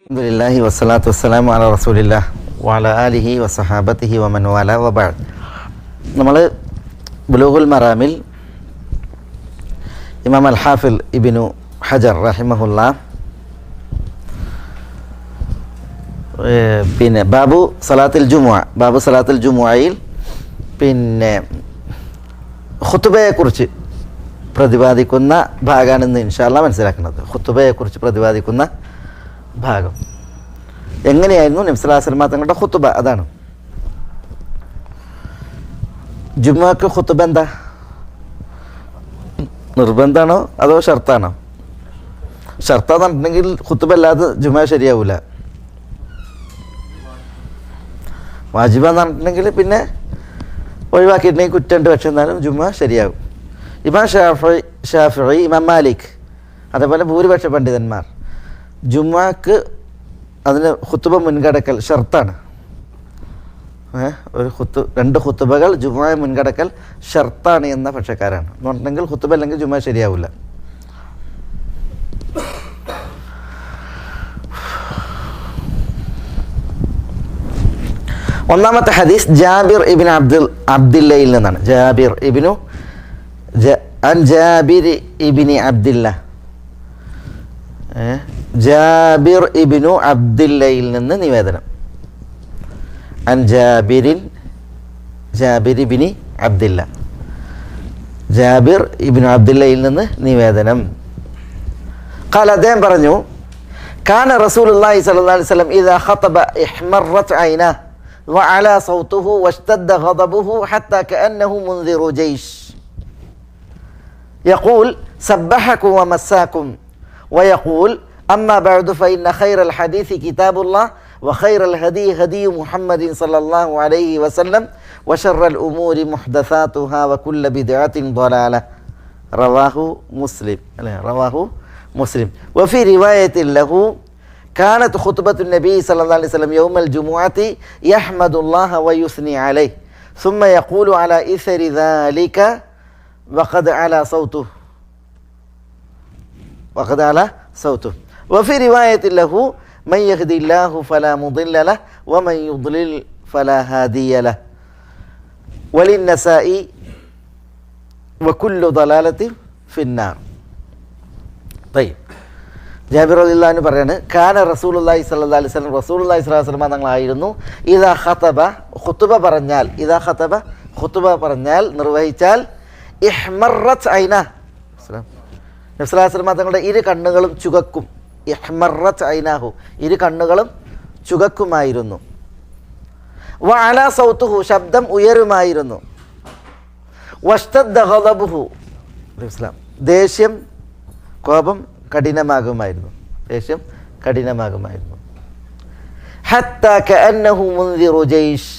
അൽഹംദുലില്ലാഹി വസ്സലാത്തു വസ്സലാമു അലാ റസൂലില്ലാഹ് വഅലാ ആലിഹി വസഹാബത്തിഹി വമൻ വാല വബഅദ്. നമ്മൾ ബുലൂഗുൽ മറാമിൽ ഇമാം അൽ ഹാഫിൽ ഇബ്നു ഹജർ റഹിമഹുല്ലാ പിന്നെ ബാബു സലാത്തുൽ ജുമുഅയിൽ പിന്നെ ഖുതുബയെക്കുറിച്ച് പ്രതിപാദിക്കുന്ന ഭാഗമാണെന്ന് ഇൻഷാ അല്ലാഹ് മനസ്സിലാക്കുന്നത്. ഖുതുബയെക്കുറിച്ച് പ്രതിപാദിക്കുന്ന ഭാഗം എങ്ങനെയായിരുന്നു നബി സല്ലല്ലാഹു അലൈഹി വസല്ലം തങ്ങളുടെ ഖുതുബ, അതാണ്. ജുമുഅക്ക് ഖുതുബ എന്താ, നിർബന്ധമാണോ അതോ ഷർത്താണോ? ഷർത്താന്ന് പറഞ്ഞിട്ടുണ്ടെങ്കിൽ ഖുതുബ അല്ലാതെ ജുമുഅ ശരിയാവില്ല. വാജിബാന്ന് പറഞ്ഞിട്ടുണ്ടെങ്കിൽ പിന്നെ ഒഴിവാക്കിയിട്ടുണ്ടെങ്കിൽ കുറ്റമുണ്ട്, പക്ഷെ എന്നാലും ജുമുഅ ശരിയാകും. ഇമാം ഷാഫിഈ, ഇമാം മാലിക്, അതേപോലെ ഭൂരിപക്ഷ പണ്ഡിതന്മാർ ജുമുഅക്ക് അതിന് ഖുതുബ മുൻകടക്കൽ ഷർത്താണ്. രണ്ട് ഖുതുബകൾ ജുമുഅ മുൻകടക്കൽ ഷർത്താണ് എന്ന പക്ഷക്കാരാണ്. എന്ന് പറഞ്ഞിട്ടുണ്ടെങ്കിൽ ഖുതുബ അല്ലെങ്കിൽ ജുമുഅ ശരിയാവില്ല. ഒന്നാമത്തെ ഹദീസ് ജാബിർ ഇബ്നു അബ്ദില്ലയിൽ നിന്നാണ്. ജാബിർ ഇബ്നു അബ്ദില്ലയിൽ നിന്ന് നിവേദനം. അൻ ജാബിർ ഇബ്നു അബ്ദില്ല, ജാബിർ ഇബ്നു അബ്ദില്ലയിൽ നിന്ന് നിവേദനം. ഖാല, അദ്ദേഹം പറഞ്ഞു, കാന റസൂലുള്ളാഹി സ്വല്ലല്ലാഹു അലൈഹി വസല്ലം ഇദാ ഖതബ ഇഹ്മറത് ഐനാഹു വഅലാ സൗതുഹു വഷ്തദ്ദ ഗദബുഹു ഹത്താ കഅന്നഹു മുൻദിറു ജയ്ഷ് യഖൂൽ സബ്ബഹകും വമസ്സാകും വയഖൂൽ أما بعد فإن خير الحديث كتاب الله وخير الهدي هدي محمد صلى الله عليه وسلم وشر الأمور محدثاتها وكل بدعة ضلالة. رواه مسلم. وفي رواية له كانت خطبة النبي صلى الله عليه وسلم يوم الجمعة يحمد الله ويثني عليه ثم يقول على إثر ذلك وقد على صوته وفي رواية له من يهدي الله فلا مضل له ومن يضلل فلا هادي له وللنسائي وكل ضلالة في النار. طيب, ജാബിർ റളിയല്ലാഹു അൻഹു പറയാണ്, കാന റസൂലുള്ളാഹി സ്വല്ലല്ലാഹു അലൈഹി വസല്ലം, റസൂലുള്ളാഹി സ്വല്ലല്ലാഹു അലൈഹി വസല്ലം തങ്ങളായിരുന്നു ഇദാ ഖതബ, ഖുതുബ പറഞ്ഞാൽ നിർവഹിച്ചാൽ ഇഹ്മറത് ഐനാ, നബി സല്ലല്ലാഹു അലൈഹി വസല്ലം തങ്ങളുടെ ഇരു കണ്ണുകളും ചുവക്കും. ഇഹ്മറത് ഐനാഹു, ഇരു കണ്ണുകളും ചുവക്കുമായിരുന്നു. വഅലാ സൗതുഹു, ശബ്ദം ഉയരുമായിരുന്നു. വഷ്തദ്ദ ഗദബുഹു, ദേഷ്യം, കോപം കഠിനമാകുമായിരുന്നു. ഹത്താ കഅന്നഹു മുൻദിറു ജയ്ഷ്,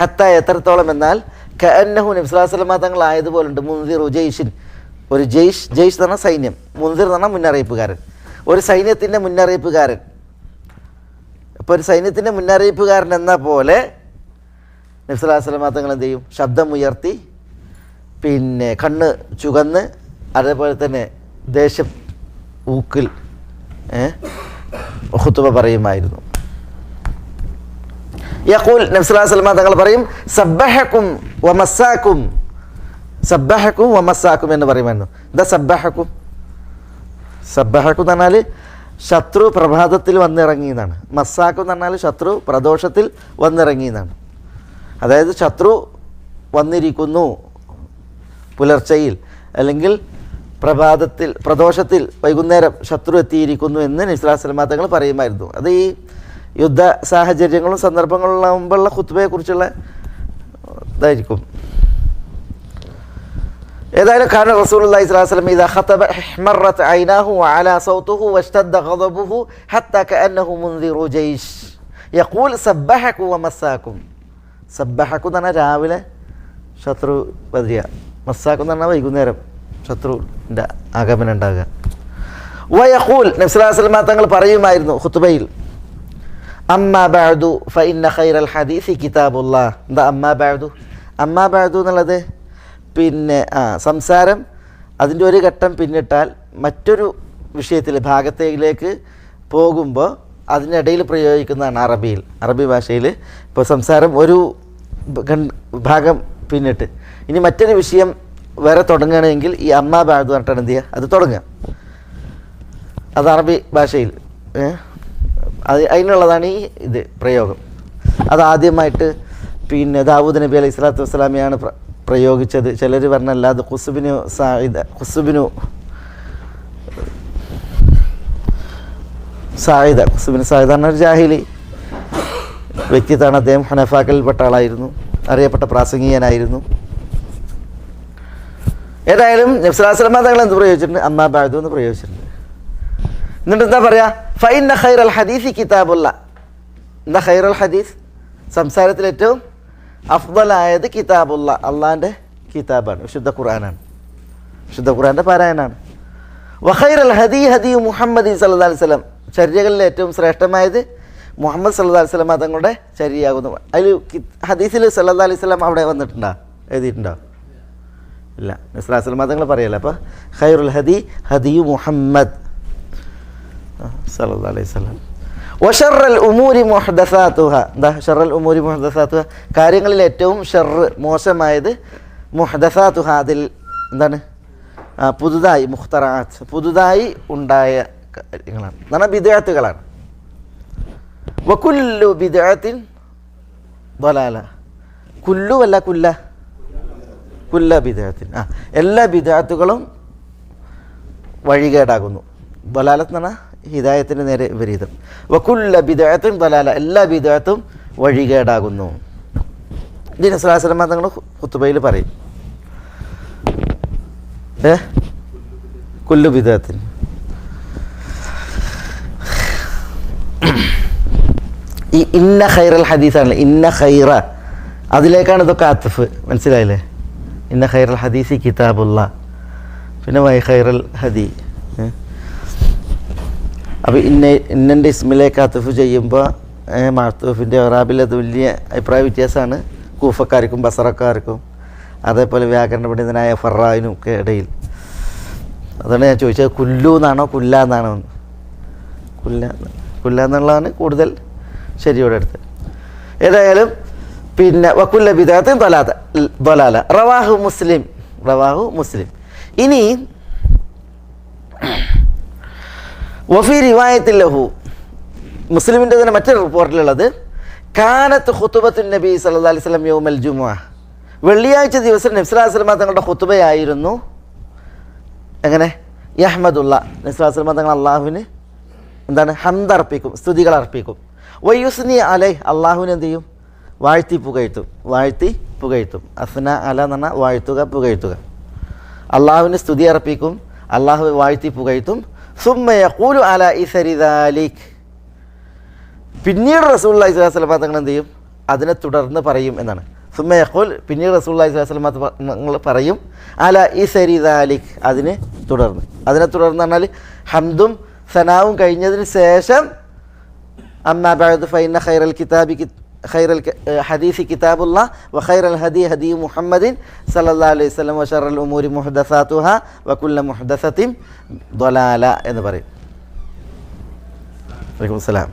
ഹത്താ എത്രത്തോളം എന്നാൽ കഅന്നഹു, നബി സല്ലല്ലാഹു അലൈഹി വസല്ലം തങ്ങൾ ആയതുപോലുണ്ട്, മുൻദിറു ജയ്ഷിൻ, ഒരു ജയ്ഷ് എന്ന് പറഞ്ഞാൽ സൈന്യം, മുൻദിർ എന്ന് പറഞ്ഞാൽ മുന്നറിയിപ്പുകാരൻ, ഒരു സൈന്യത്തിൻ്റെ മുന്നറിയിപ്പുകാരൻ. അപ്പോൾ ഒരു സൈന്യത്തിൻ്റെ മുന്നറിയിപ്പുകാരൻ എന്ന പോലെ നബി സല്ലല്ലാഹു അലൈഹി വസല്ലം തങ്ങൾ എന്ത് ചെയ്യും, ശബ്ദം ഉയർത്തി, പിന്നെ കണ്ണ് ചുവന്ന്, അതേപോലെ തന്നെ ദേഷ്യം ഊക്കിൽ ഖുതുബ പറയുമായിരുന്നു. യഖൂൽ, നബി സല്ലല്ലാഹു അലൈഹി വസല്ലം തങ്ങൾ പറയും, സബ്ബഹകും വമസ്സാകും എന്ന് പറയുമായിരുന്നു. എന്താ സബ്ബഹകും എന്ന് പറഞ്ഞാൽ ശത്രു പ്രഭാതത്തിൽ വന്നിറങ്ങിയെന്നാണ്. മസ്സാക്കും എന്ന് പറഞ്ഞാൽ ശത്രു പ്രദോഷത്തിൽ വന്നിറങ്ങിയെന്നാണ്. അതായത് ശത്രു വന്നിരിക്കുന്നു പുലർച്ചയിൽ, അല്ലെങ്കിൽ പ്രദോഷത്തിൽ വൈകുന്നേരം ശത്രു എത്തിയിരിക്കുന്നു എന്ന് നബി സല്ലല്ലാഹു അലൈഹി വസല്ലം തങ്ങൾ പറയുമായിരുന്നു. അത് ഈ യുദ്ധ സാഹചര്യങ്ങളും സന്ദർഭങ്ങളിലാകുമ്പോഴുള്ള ഖുതുബയെക്കുറിച്ചുള്ള ഇതായിരിക്കും. ഏതായാലും കാന റസൂലുള്ളാഹി സ്വല്ലല്ലാഹു അലൈഹി വസല്ലം ഇദാ ഖതബ ഇഹ്മറത് ഐനാഹു വഅലാ സൗതുഹു വഷ്തദ്ദ ഗദബുഹു ഹത്താ കഅന്നഹു മുൻദിറു ജയ്ഷ് യഖൂൽ സബ്ബഹകും വമസ്സാകും. സബ്ബഹകും എന്ന് പറഞ്ഞാൽ രാവിലെ ശത്രു വരിക, മസ്സാക്കും എന്ന് പറഞ്ഞാൽ വൈകുന്നേരം ശത്രുവിൻ്റെ ആഗമനം ഉണ്ടാകുക. വയഖൂൽ, നബി സല്ലല്ലാഹു അലൈഹി വസല്ലം തങ്ങൾ പറയുമായിരുന്നു ഖുതുബയിൽ, അമ്മാ ബഅദു ഫഇന്ന ഖൈറൽ ഹദീസി കിതാബുല്ലാഹ്. എന്താ അമ്മാ ബഅദു എന്നുള്ളത്? പിന്നെ സംസാരം അതിൻ്റെ ഒരു ഘട്ടം പിന്നിട്ടാൽ മറ്റൊരു വിഷയത്തിൽ ഭാഗത്തേക്ക് പോകുമ്പോൾ അതിനിടയിൽ പ്രയോഗിക്കുന്നതാണ് അറബി ഭാഷയിൽ. ഇപ്പോൾ സംസാരം ഒരു ഭാഗം പിന്നിട്ട് ഇനി മറ്റൊരു വിഷയം വേറെ തുടങ്ങുകയാണെങ്കിൽ ഈ അമ്മാ ബാദ് പറഞ്ഞിട്ടാണ് എന്ത് ചെയ്യുക, അത് തുടങ്ങുക. അത് അറബി ഭാഷയിൽ അതിനുള്ളതാണ് ഈ പ്രയോഗം. അത് ആദ്യമായിട്ട് ദാവൂദ് നബി അലൈഹി സ്വലാത്തു വസ്സലാമയാണ് പ്രയോഗിച്ചത്. ചിലർ പറഞ്ഞല്ല, അത് ഖുസ്ബിനു സായിദ എന്നൊരു ജാഹിലി വ്യക്തിത്വമാണ്. അദ്ദേഹം ഹനഫാക്കളിൽപ്പെട്ട ആളായിരുന്നു, അറിയപ്പെട്ട പ്രാസംഗികനായിരുന്നു. ഏതായാലും നബി സല്ലല്ലാഹു അലൈഹി വസല്ലം തങ്ങൾ എന്ത് പ്രയോഗിച്ചിട്ടുണ്ട്? അമ്മാ ബഅദു എന്ന് പ്രയോഗിച്ചിട്ടുണ്ട്. എന്നിട്ട് എന്താ പറയുക? ഫഇന്ന ഖൈറൽ ഹദീസ് കിതാബുല്ലാഹ്. എന്താ ഖൈറൽ ഹദീസ്? സംസാരത്തിൽ ഏറ്റവും അഫ്ദലായത് കിതാബുല്ലാഹ്, അള്ളാഹിൻ്റെ കിതാബാണ്, വിശുദ്ധ ഖുർആനാണ്, വിശുദ്ധ ഖുർആൻ്റെ പാരായണാണ്. വഖൈറൽ ഹദീ ഹദീ മുഹമ്മദ് സല്ലല്ലാഹു അലൈഹി വസല്ലം, ചര്യകളിൽ ഏറ്റവും ശ്രേഷ്ഠമായത് മുഹമ്മദ് സല്ലല്ലാഹു അലൈഹി വസല്ലം തങ്ങളുടെ ചര്യയാകുന്നു. അതിൽ ഹദീസിൽ സല്ലല്ലാഹു അലൈഹി വസല്ലം അവിടെ വന്നിട്ടുണ്ടോ, എഴുതിയിട്ടുണ്ടോ? ഇല്ല. നബി സല്ലല്ലാഹു അലൈഹി വസല്ലം തങ്ങൾ പറയല്ല. അപ്പോൾ ഖൈറുൽ ഹദീ ഹദീ മുഹമ്മദ് സല്ലല്ലാഹു അലൈഹി വസല്ലം. വശറൽ ഉമൂരി മുഹ്ദസാതുഹ. എന്താ ഷറൽ ഉമൂരി മുഹ്ദസാതുഹ? കാര്യങ്ങളിൽ ഏറ്റവും ഷർറ്, മോശമായത് മുഹ്ദസാതുഹ, അതിൽ എന്താണ് പുതുതായി, മുഖ്തറാത്ത്, പുതുതായി ഉണ്ടായ കാര്യങ്ങളാണ്, എന്നാണ് ബിദ്അത്തുകളാണ്. വകുല്ലു ബിദ്അത്തിൻ ളലാല. കുല്ലു അല്ല കുല്ല ബിദ്അത്തിൻ, എല്ലാ ബിദ്അത്തുകളും വഴികേടാകുന്നു. ളലാലത്ത് എന്ന് പറഞ്ഞാൽ ഹിദായത്തിന് നേരെ വിപരീതം. വകുല്ല ബിദ്അത്തിൻ ളലാല, എല്ലാ ബിദ്അത്തും വഴികേടാകുന്നു. ഇത് നബി സല്ലല്ലാഹു അലൈഹി വസല്ലം തങ്ങൾ ഖുതുബയിൽ പറയും. കുല്ലു ബിദ്അത്തിൻ. ഈ ഇന്ന ഖൈറൽ ഹദീസാണല്ലേ, ഇന്ന ഖൈറ, അതിലേക്കാണ് ഇതൊക്കെ ആത്തിഫ്, മനസ്സിലായില്ലേ? ഇന്ന ഖൈറൽ ഹദീസി കിതാബുല്ലാഹ്, പിന്നെ വൈ ഖൈറൽ ഹദീ. അപ്പോൾ ഇന്നൻ്റെ ഇസ്മിലേക്ക് ആത്തിഫ് ചെയ്യുമ്പോൾ മാത്തൂഫിൻ്റെ അറാബിൽ അത് വലിയ അഭിപ്രായ വ്യത്യാസമാണ് കൂഫക്കാർക്കും ബസറക്കാർക്കും, അതേപോലെ വ്യാകരണ പണ്ഡിതനായ ഫറായിനും ഒക്കെ ഇടയിൽ. അതാണ് ഞാൻ ചോദിച്ചത്, കുല്ലു എന്നാണോ കുല്ല എന്നാണോ? കുല്ല എന്നുള്ളതാണ് കൂടുതൽ ശരിയോടെ അടുത്ത്. ഏതായാലും പിന്നെ വകുല്ല ബിദ്അത്തിൻ ളലാല. റവാഹു മുസ്ലിം. ഇനി വഫി റിവായത്തിൽ ലഹു, മുസ്ലിമിൻ്റെ തന്നെ മറ്റൊരു റിപ്പോർട്ടിലുള്ളത്, കാനത്ത് ഖുതുബത്തുൻ നബി സല്ലല്ലാഹു അലൈഹി വസല്ലം യൗമൽ ജുമുഅ, വെള്ളിയാഴ്ച ദിവസം നബി സല്ലല്ലാഹു അലൈഹി വസല്ലം തങ്ങളുടെ ഖുതുബയായിരുന്നു. എങ്ങനെ? യഹ്മദുള്ള, നബി സല്ലല്ലാഹു അലൈഹി വസല്ലം തങ്ങൾ അള്ളാഹുവിന് എന്താണ് ഹംദ് അർപ്പിക്കും, സ്തുതികൾ അർപ്പിക്കും. വയുസ്നി അലൈഹി, അള്ളാഹുവിന് എന്ത് ചെയ്യും? വാഴ്ത്തി പുകഴ്ത്തും. അസ്ന അല എന്ന് പറഞ്ഞാൽ വാഴ്ത്തുക, പുകഴ്ത്തുക. അള്ളാഹുവിന് സ്തുതി അർപ്പിക്കും, അള്ളാഹു വാഴ്ത്തി പുകഴ്ത്തും. സുമ്മ യഖൂലു അലാ ഇസരി ദാലിക്, പിന്നീട് റസൂലുള്ളാഹി സ്വല്ലല്ലാഹു അലൈഹി വസല്ലം തങ്ങൾ എന്ത് ചെയ്യും? അതിനെ തുടർന്ന് പറയും എന്നാണ്. സുമ്മ യഖൂൽ, പിന്നീട് റസൂലുള്ളാഹി സ്വല്ലല്ലാഹു അലൈഹി വസല്ലം തങ്ങൾ പറയും അലാ ഇസരി ദാലിക്, അതിനെ തുടർന്ന് പറഞ്ഞാൽ ഹംദും സനാവും കഴിഞ്ഞതിന് ശേഷം അമ്മാ ബഅദു ഫഇന്ന ഖൈറൽ ഹദീസി കിതാബുല്ലാഹ് വഖൈറൽ ഹദീ ഹദീ മുഹമ്മദിൻ സല്ലല്ലാഹു അലൈഹി വസല്ലം വശറൽ ഉമൂരി മുഹ്ദസാതുഹാ വകുല്ല മുഹ്ദസത്തിൻ ളലാല എന്ന് പറയും. വലൈക്കും സലാം.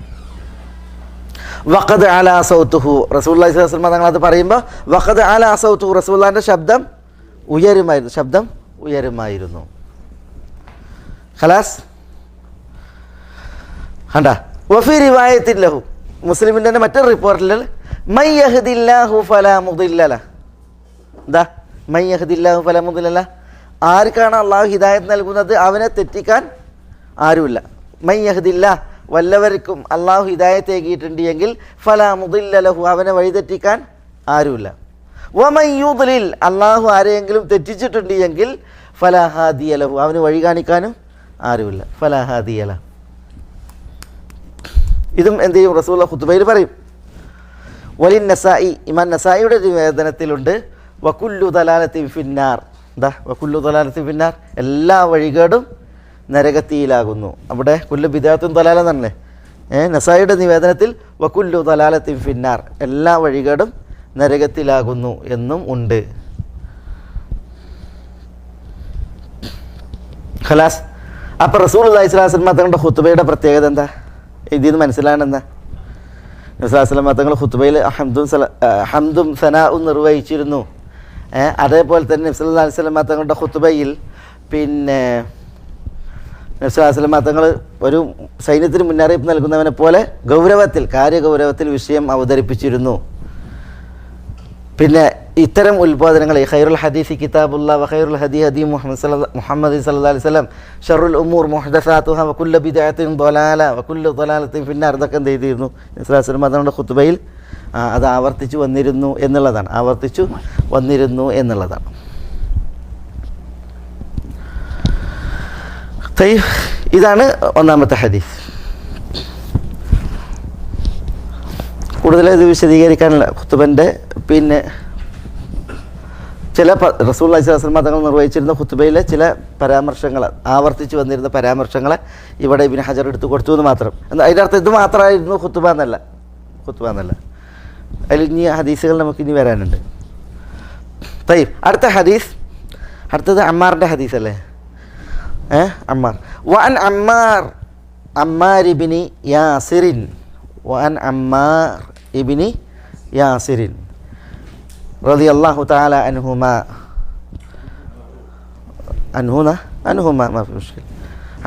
വഖദ് അലാ സൗതുഹു, റസൂലുള്ളാഹി സ്വല്ലല്ലാഹു അലൈഹി വസല്ലം തങ്ങൾ അത് പറയുമ്പോൾ വഖദ് അലാ സൗതുഹു, റസൂലുള്ളാഹിൻ്റെ ശബ്ദം ഉയരുമായിരുന്നു. ഖലാസ് കണ്ട. വഫി റിവായത്തിൻ ലഹു, മുസ്ലിമിൻ്റെ തന്നെ മറ്റൊരു റിപ്പോർട്ടിൽ, മൻ യഹ്ദില്ലാഹു ഫലാ മുദില്ല ലഹു. എന്താ മൻ യഹ്ദില്ലാഹു ഫലാ മുദില്ല ലഹു? ആർക്കാണ് അള്ളാഹു ഹിദായത്ത് നൽകുന്നത് അവനെ തെറ്റിക്കാൻ ആരുമില്ല. മൻ യഹ്ദില്ലാഹ്, വല്ലവർക്കും അള്ളാഹു ഹിദായത്ത് ഏകിയിട്ടുണ്ട് എങ്കിൽ ഫലാ മുദില്ല ലഹു, അവനെ വഴിതെറ്റിക്കാൻ ആരുമില്ല. വമൻ യുദ്ലിൽ, അള്ളാഹു ആരെയെങ്കിലും തെറ്റിച്ചിട്ടുണ്ട് എങ്കിൽ ഫലാ ഹാദിയ ലഹു, അവന് വഴി കാണിക്കാനും ആരുമില്ല. ഫലാ ഹാദിയ ലഹു. ഇതും എന്ത് ചെയ്യും? റസൂലുള്ളാഹി ഖുതുബയിൽ പറയും. വലിൻ നസായി, ഇമാം നസായിയുടെ നിവേദനത്തിലുണ്ട്, വകുല്ലു ദലാലത്തിൻ ഫിന്നാർ. എന്താ വകുല്ലു ദലാലത്തിൻ ഫിന്നാർ? എല്ലാ വഴികേടും നരകത്തിയിലാകുന്നു. അവിടെ കുല്ലു ബിദ്അത്തുൻ ദലാല എന്നല്ലേ. നസായിയുടെ നിവേദനത്തിൽ വകുല്ലു ദലാലത്തിൻ ഫിന്നാർ, എല്ലാ വഴികേടും നരകത്തിലാകുന്നു എന്നും ഉണ്ട്. ഖലാസ്. അപ്പോൾ റസൂലുള്ളാഹി സ്വല്ലല്ലാഹു അലൈഹി വസല്ലം തങ്ങളുടെ ഖുതുബയുടെ പ്രത്യേകത എന്താ? ഇതിൽ നിന്ന് മനസ്സിലാണെന്താ? നബി സല്ലല്ലാഹു അലൈഹി വസല്ലം തങ്ങൾ ഖുത്ബയിൽ ഹംദും സനാഉം നിർവഹിച്ചിരുന്നു. അതേപോലെ തന്നെ നബി സല്ലല്ലാഹു അലൈഹി വസല്ലം തങ്ങളുടെ ഖുത്ബയിൽ പിന്നെ നബി സല്ലല്ലാഹു അലൈഹി വസല്ലം തങ്ങൾ ഒരു സൈന്യത്തിന് മുന്നറിയിപ്പ് നൽകുന്നവനെ പോലെ ഗൗരവത്തിൽ, കാര്യഗൗരവത്തിൽ വിഷയം അവതരിപ്പിച്ചിരുന്നു. പിന്നെ ഇത്തരം ഉത്ബോധനങ്ങൾ ഖൈറുൽ ഹദീസ് കിതാബുല്ലാഹ് വ ഖൈറുൽ ഹദി ഹദി മുഹമ്മദ് സല്ലല്ലാഹു അലൈഹി വസല്ലം ഷർറുൽ ഉമൂർ മുഹ്ദസാതുഹാ വ കുല്ലു ബിദ്അത്തിൻ ളലാല വ കുല്ലു ളലാലത്തിൻ ഫിന്നാർ, ഇതൊക്കെ എന്ത് ചെയ്തിരുന്നു? നബി സല്ലല്ലാഹു അലൈഹി വസല്ലം തങ്ങളുടെ ഖുത്ബയിൽ അത് ആവർത്തിച്ചു വന്നിരുന്നു എന്നുള്ളതാണ്. ഇതാണ് ഒന്നാമത്തെ ഹദീസ്. കൂടുതൽ ഇത് വിശദീകരിക്കാനുള്ള ഖുത്ബൻ്റെ പിന്നെ ചില റസൂലുള്ളാഹി സ്വല്ലല്ലാഹു അലൈഹി വസല്ലം തങ്ങൾ നിർവഹിച്ചിരുന്ന ഖുത്ബയിലെ ചില പരാമർശങ്ങൾ, ആവർത്തിച്ച് വന്നിരുന്ന പരാമർശങ്ങളെ ഇവിടെ ഇബ്നു ഹജർ എടുത്തു കൊടുത്തു എന്ന് മാത്രം. എന്നാൽ അതിൻ്റെ അർത്ഥം ഇത് മാത്രമായിരുന്നു ഖുത്ബ എന്നല്ല. അതിൽ ഇനി ഹദീസുകൾ നമുക്കിനി വരാനുണ്ട്. അടുത്ത ഹദീസ്, അടുത്തത് അമ്മാറിൻ്റെ ഹദീസ് അല്ലേ? അമ്മാർ വഅൻ അമ്മാർ ഇബ്നി യാസിറിൻ റളിയല്ലാഹു തആല അൻഹുമാ മാ ഫി മുഷ്കിൽ.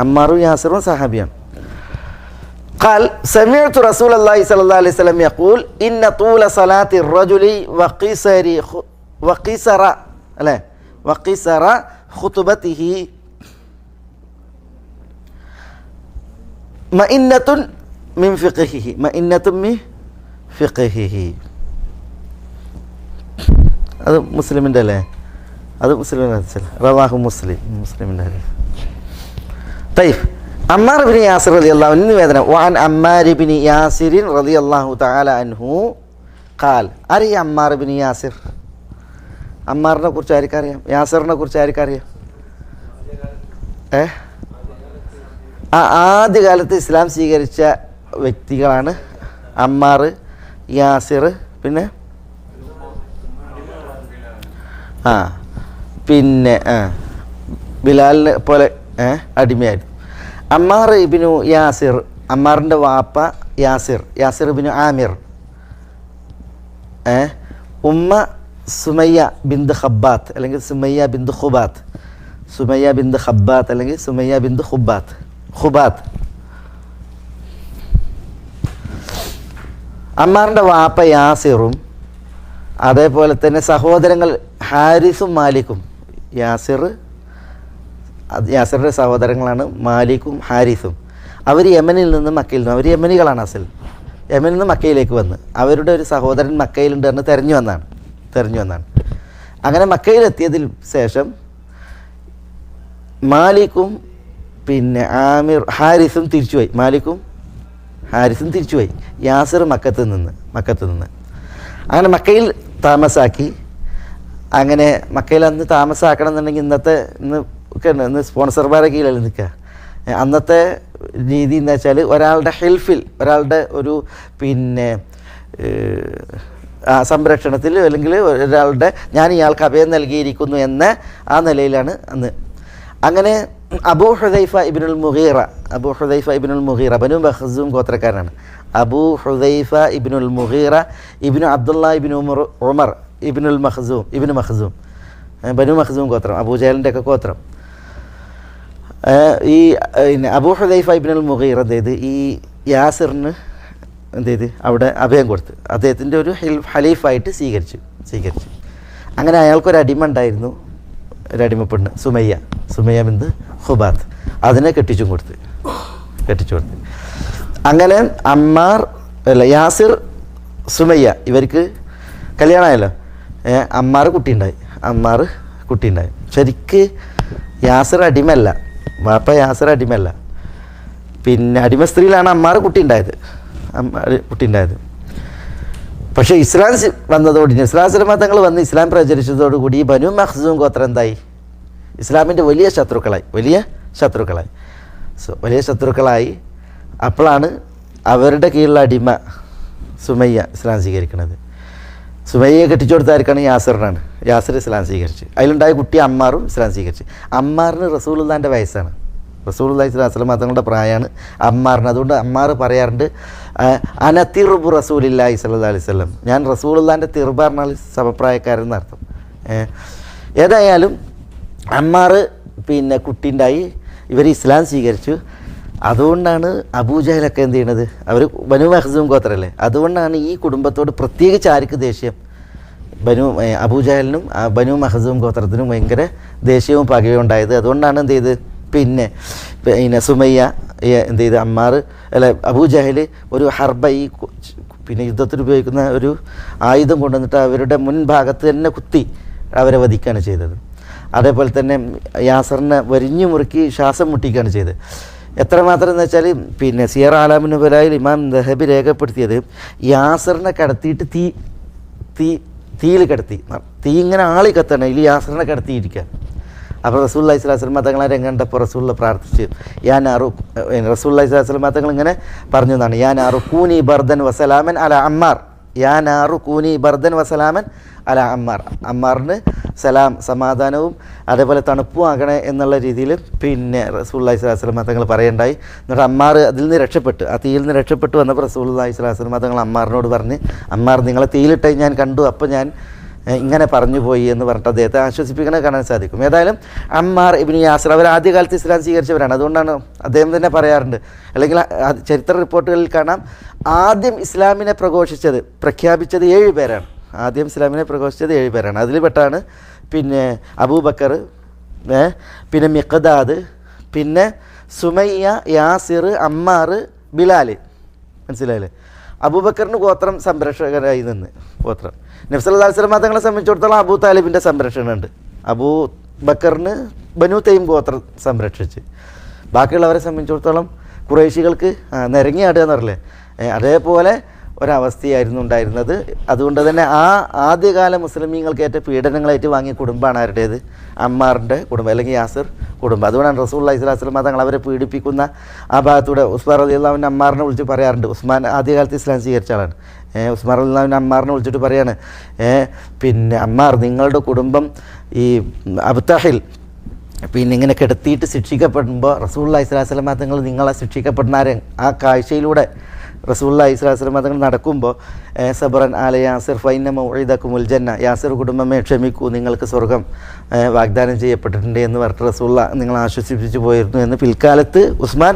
അമ്മാറും യാസിറും സഹാബിയാണ്. قال سمعت رسول الله صلى الله عليه وسلم يقول إن طول صلاة الرجل وقصر خطبته مئنة من فقهه. അത് മുസ്ലിമിൻ്റെ അല്ലേ? അത് മുസ്ലിമിൻ്റെ റവാഹു മുസ്ലിമിൻ്റെ ഹദീസ്. തയ്യിബ്. അമ്മാർ ഇബ്നു യാസിർ റളിയല്ലാഹു അൻഹു നിവേദനം. വഅൻ അമ്മാർ ഇബ്നു യാസിർ റളിയല്ലാഹു തആല അൻഹു ഖാൽ. അറിയാം അമ്മാർ ഇബ്നു യാസിർ? അമ്മാറിനെ കുറിച്ച് ആർക്കറിയാം? യാസിറിനെ കുറിച്ച് ആർക്കറിയാം? ആദ്യകാലത്ത് ഇസ്ലാം സ്വീകരിച്ച വ്യക്തികളാണ് അമ്മാർ, യാസിർ, പിന്നെ ബിലാലിനെ പോലെ അടിമയായിരുന്നു. അമ്മാർ ഇബ്നു യാസിർ, അമ്മാറിൻ്റെ വാപ്പ യാസിർ ഇബ്നു ആമിർ, ഉമ്മ സുമയ്യ ബിന്ത് ഖബ്ബാത്ത് അല്ലെങ്കിൽ സുമയ്യ ബിന്ത് ഖബ്ബാത്ത് അല്ലെങ്കിൽ സുമയ്യ ബിന്ത് ഖുബാത്ത്. അമ്മാറിൻ്റെ വാപ്പ യാസിറും അതേപോലെ തന്നെ സഹോദരങ്ങൾ ഹാരിസും മാലിക്കും. യാസിറിൻ്റെ സഹോദരങ്ങളാണ് മാലിക്കും ഹാരിസും. അവർ യമനിൽ നിന്ന് മക്കയിൽ നിന്ന്, അവർ യമനികളാണ് അസൽ. യമനിൽ നിന്ന് മക്കയിലേക്ക് വന്ന് അവരുടെ ഒരു സഹോദരൻ മക്കയിലുണ്ട് എന്ന് തെരഞ്ഞു വന്നാണ്. അങ്ങനെ മക്കയിലെത്തിയതിൽ ശേഷം മാലിക്കും പിന്നെ ഹാരിസും തിരിച്ചുപോയി. യാസിർ മക്കത്ത് നിന്ന് അങ്ങനെ മക്കയിൽ താമസാക്കി. അങ്ങനെ മക്കയിൽ അന്ന് താമസാക്കണം എന്നുണ്ടെങ്കിൽ ഇന്ന് സ്പോൺസർമാരെ കീഴിൽ നിൽക്കുക. അന്നത്തെ രീതി എന്ന് വെച്ചാൽ ഒരാളുടെ ഹെൽഫിൽ, ഒരാളുടെ ഒരു പിന്നെ സംരക്ഷണത്തിൽ, അല്ലെങ്കിൽ ഒരാളുടെ ഞാൻ ഇയാൾക്ക് അഭയം നൽകിയിരിക്കുന്നു എന്ന ആ നിലയിലാണ് അന്ന്. അങ്ങനെ അബൂ ഹുദൈഫ ഇബ്നുൽ മുഗീറ ബനു മഖ്സൂം ഗോത്രക്കാരനാണ്. അബൂ ഹുദൈഫ ഇബ്നുൽ മുഗീറ ഇബ്നു അബ്ദുള്ള ഇബ്നു ഉമർ ഇബ്നു മഖ്സൂം ബനു മഖ്സൂം ഗോത്രം, അബൂജഹലിൻ്റെ ഒക്കെ ഗോത്രം. ഈ അബൂ ഹുദൈഫ ഇബ്നുൽ മുഗീറ എന്ത് ചെയ്ത് ഈ യാസിറിന് എന്ത് ചെയ്ത് അവിടെ അഭയം കൊടുത്ത് അദ്ദേഹത്തിൻ്റെ ഒരു ഹലീഫായിട്ട് സ്വീകരിച്ചു. അങ്ങനെ അയാൾക്കൊരു അടിമ ഉണ്ടായിരുന്നു, ഒരു അടിമപ്പെണ്ണ് സുമയ്യ ബിന്ത് ഖുബാത്ത്. അതിനെ കെട്ടിച്ചു കൊടുത്ത്. അങ്ങനെ യാസിർ സുമയ്യ ഇവർക്ക് കല്യാണമായല്ലോ. അമ്മാർ കുട്ടിയുണ്ടായി. ശരിക്ക് യാസിർ അടിമല്ല, വാപ്പ യാസിർ അടിമല്ല, പിന്നെ അടിമ സ്ത്രീയിലാണ് അമ്മാർ കുട്ടിയുണ്ടായത്. പക്ഷേ ഇസ്ലാം വന്നതോടെ ഇസ്ലാം തങ്ങൾ വന്ന് ഇസ്ലാം പ്രചരിച്ചതോടുകൂടി ഈ ബനു മഖ്സൂം ഗോത്രം എന്തായി? ഇസ്ലാമിൻ്റെ വലിയ ശത്രുക്കളായി. അപ്പോഴാണ് അവരുടെ കീഴിലുള്ള അടിമ സുമയ്യ ഇസ്ലാം സ്വീകരിക്കുന്നത്. സുമയ്യയെ കെട്ടിച്ചു കൊടുത്തായിരിക്കാണ് യാസിർ ഇസ്ലാം സ്വീകരിച്ച്. അതിലുണ്ടായ കുട്ടി അമ്മാറും ഇസ്ലാം സ്വീകരിച്ച്. അമ്മാറിന് റസൂലുള്ളാഹിൻ്റെ വയസ്സാണ്. റസൂലുള്ളാഹി സ്വല്ലല്ലാഹു അലൈഹി വസല്ലം തങ്ങളുടെ പ്രായമാണ് അമ്മാറിന്. അതുകൊണ്ട് അമ്മാർ പറയാറുണ്ട് അന തിർബു റസൂലില്ലാഹി സ്വല്ലല്ലാഹു അലൈഹി വസല്ലം, ഞാൻ റസൂലുള്ളാഹിൻ്റെ തിർബ് പറഞ്ഞാൽ സമപ്രായക്കാരൻ എന്നർത്ഥം. ഏതായാലും അമ്മാർ പിന്നെ കുട്ടിയുണ്ടായി, ഇവർ ഇസ്ലാം സ്വീകരിച്ചു. അതുകൊണ്ടാണ് അബൂജഹലൊക്കെ എന്ത് ചെയ്യണത്, അവർ ബനു മഖ്സൂം ഗോത്രല്ലേ, അതുകൊണ്ടാണ് ഈ കുടുംബത്തോട് പ്രത്യേകിച്ച് ആർക്ക് ദേഷ്യം, അബൂജഹലിനും ബനു മഖ്സൂം ഗോത്രത്തിനും ഭയങ്കര ദേഷ്യവും പകയും ഉണ്ടായത്. അതുകൊണ്ടാണ് എന്ത് ചെയ്ത് പിന്നെ സുമയ്യ എന്ത് ചെയ്ത് അമ്മാർ അല്ല അബൂജഹൽ ഒരു ഹർബ, ഈ പിന്നെ യുദ്ധത്തിൽ ഉപയോഗിക്കുന്ന ഒരു ആയുധം കൊണ്ടുവന്നിട്ട് അവരുടെ മുൻഭാഗത്ത് തന്നെ കുത്തി അവരെ വധിക്കുകയാണ് ചെയ്തത്. അതേപോലെ തന്നെ യാസറിനെ വരിഞ്ഞു മുറുക്കി ശ്വാസം മുട്ടിക്കുകയാണ് ചെയ്തത്. എത്രമാത്രം എന്ന് വെച്ചാൽ പിന്നെ സിയർ ആലാമിൻ നുബലായിൽ ഇമാം ദഹബി രേഖപ്പെടുത്തിയത്, യാസറിനെ കടത്തിയിട്ട് തീയിൽ കിടത്തി, തീ ഇങ്ങനെ ആളി കത്തണം, ഇതിൽ യാസറിനെ കിടത്തിയിരിക്കുക. അപ്പോൾ റസൂലുള്ളാഹി സ്വല്ലല്ലാഹു അലൈഹി വസല്ലം തങ്ങളെ രംഗം കണ്ടപ്പോൾ റസൂലുള്ള പ്രാർത്ഥിച്ചു, റസൂലുള്ളാഹി സ്വല്ലല്ലാഹു അലൈഹി വസല്ലം തങ്ങൾ ഇങ്ങനെ പറഞ്ഞു എന്നാണ്, യാ നാറു കൂനി ബർദൻ വസലാമൻ അല അമ്മാർ, യാ നാറു കൂനി ബർദൻ വസലാമൻ അല അമ്മാർ, അമ്മാറിന് സലാം സമാധാനവും അതേപോലെ തണുപ്പും ആകണേ എന്നുള്ള രീതിയിൽ പിന്നെ റസൂലുള്ളാഹി സ്വല്ലല്ലാഹു അലൈഹി വസല്ലം തങ്ങൾ പറയണ്ടായി. എന്നിട്ട് അമ്മാർ അതിൽ നിന്ന് രക്ഷപ്പെട്ടു, ആ തീയിൽ നിന്ന് രക്ഷപ്പെട്ടു വന്നപ്പോൾ റസൂലുള്ളാഹി സ്വല്ലല്ലാഹു അലൈഹി വസല്ലം തങ്ങൾ അമ്മാറിനോട് പറഞ്ഞ്, അമ്മാർ നിങ്ങളെ തീയിലിട്ട് ഞാൻ കണ്ടു, അപ്പോൾ ഞാൻ ഇങ്ങനെ പറഞ്ഞു പോയി എന്ന് പറഞ്ഞിട്ട് അദ്ദേഹത്തെ ആശ്വസിപ്പിക്കണേ കാണാൻ സാധിക്കും. ഏതായാലും അമ്മാർ ഇബ്നു യാസിർ അവർ ആദ്യകാലത്ത് ഇസ്ലാം സ്വീകരിച്ചവരാണ്. അതുകൊണ്ടാണ് അദ്ദേഹം തന്നെ പറയാറുണ്ട്, അല്ലെങ്കിൽ ചരിത്ര റിപ്പോർട്ടുകളിൽ കാണാം, ആദ്യം ഇസ്ലാമിനെ പ്രഖ്യാപിച്ചത് 7 പേരാണ്. ആദ്യം ഇസ്ലാമിനെ പ്രഘോഷിച്ചത് 7 പേരാണ്. അതിൽ പെട്ടാണ് പിന്നെ അബൂബക്കർ, പിന്നെ മിഖ്ദാദ്, പിന്നെ സുമയ്യ, യാസിർ, അമ്മാർ, ബിലാൽ. മനസ്സിലായില്ലേ? അബൂബക്കറിന് ഗോത്രം സംരക്ഷകരായി നിന്ന് ഗോത്രം. നബി സല്ലല്ലാഹു അലൈഹി വസല്ലം തങ്ങളെ സംബന്ധിച്ചിടത്തോളം അബൂ താലിബിൻ്റെ സംരക്ഷണമുണ്ട്. അബൂ ബക്കറിന് ബനു തൈം ഗോത്രം സംരക്ഷിച്ച്, ബാക്കിയുള്ളവരെ സംബന്ധിച്ചിടത്തോളം കുറേശികൾക്ക് നിരങ്ങിയാടുക എന്ന് പറയില്ലേ, അതേപോലെ ഒരവസ്ഥയായിരുന്നു ഉണ്ടായിരുന്നത്. അതുകൊണ്ട് തന്നെ ആദ്യകാല മുസ്ലിമീങ്ങൾക്ക് ഏറ്റ പീഡനങ്ങളായിട്ട് വാങ്ങിയ കുടുംബമാണ് ആരുടേത്? അമ്മാറിൻ്റെ കുടുംബം, അല്ലെങ്കിൽ യാസിർ കുടുംബം. അതുകൊണ്ടാണ് റസൂലുള്ളാഹി സ്വല്ലല്ലാഹു അലൈഹി വസല്ലം തങ്ങൾ അവരെ പീഡിപ്പിക്കുന്ന ആ ഭാഗത്തൂടെ ഉസ്മാൻ റളിയല്ലാഹു അൻഹു അമ്മാറിനെ വിളിച്ച് പറയാറുണ്ട്. ഉസ്മാൻ ആദ്യകാലത്ത് ഇസ്ലാം സ്വീകരിച്ച ആളാണ്. ഉസ്മാൻ റളിയല്ലാഹു അൻഹു അമ്മാറിനെ വിളിച്ചിട്ട് പറയാണ്, പിന്നെ അമ്മാർ, നിങ്ങളുടെ കുടുംബം ഈ അബ്തഹിൽ പിന്നെ ഇങ്ങനെ കിടത്തിയിട്ട് ശിക്ഷിക്കപ്പെടുമ്പോൾ റസൂലുള്ളാഹി സ്വല്ലല്ലാഹു അലൈഹി വസല്ലം തങ്ങൾ നിങ്ങളെ ശിക്ഷിക്കപ്പെടുന്ന ആ കാഴ്ചയിലൂടെ റസൂലുള്ളാഹി സ്വല്ലല്ലാഹു അലൈഹി വസല്ലം തങ്ങൾ നടക്കുമ്പോൾ സബറൻ ആല യാസിർ ഫൈന മൗഇദകുമുൽ ജന്ന, യാസിർ കുടുംബമേ ക്ഷമിക്കൂ, നിങ്ങൾക്ക് സ്വർഗം വാഗ്ദാനം ചെയ്യപ്പെട്ടിട്ടുണ്ട് എന്ന് പറഞ്ഞിട്ട് റസൂലുള്ളാഹി നിങ്ങൾ ആശ്വസിപ്പിച്ചു പോയിരുന്നു എന്ന് പിൽക്കാലത്ത് ഉസ്മാൻ